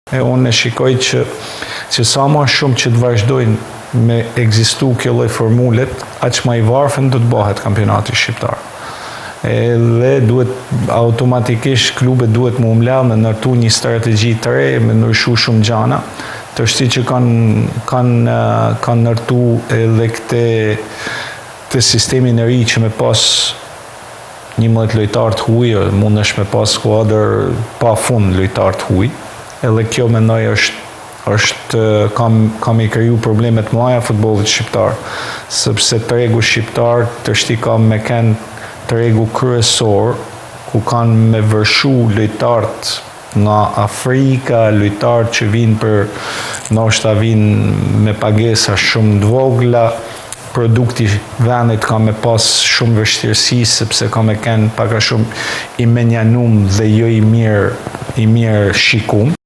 Unë e shikoj që sa ma shumë që të vazhdojnë me egzistu kjo lloj formulet, aq më i varfën do të bëhet kampionati shqiptar. Dhe duhet automatikisht klubet duhet më umlel me ndërtu një strategji të re, me ndryshu shumë gjana, të shti që kanë ndërtu edhe këtë sistemin e ri që me pas 11 lojtar të huaj, mundesh me pas skuadër pa fund lojtar të huaj. Edhe kjo mendoj kam i kriju problemet mëdha futbollit shqiptar, sepse tregu shqiptar të shti ka me kenë tregu kryesor, ku kanë me vërshu lojtarët nga Afrika, lojtarët që vinë ndoshta vinë me pagesa shumë të vogla, produkti vendit ka me pas shumë vështirësi, sepse ka me kenë pak a shumë i menjanum dhe jo i mirë shikum.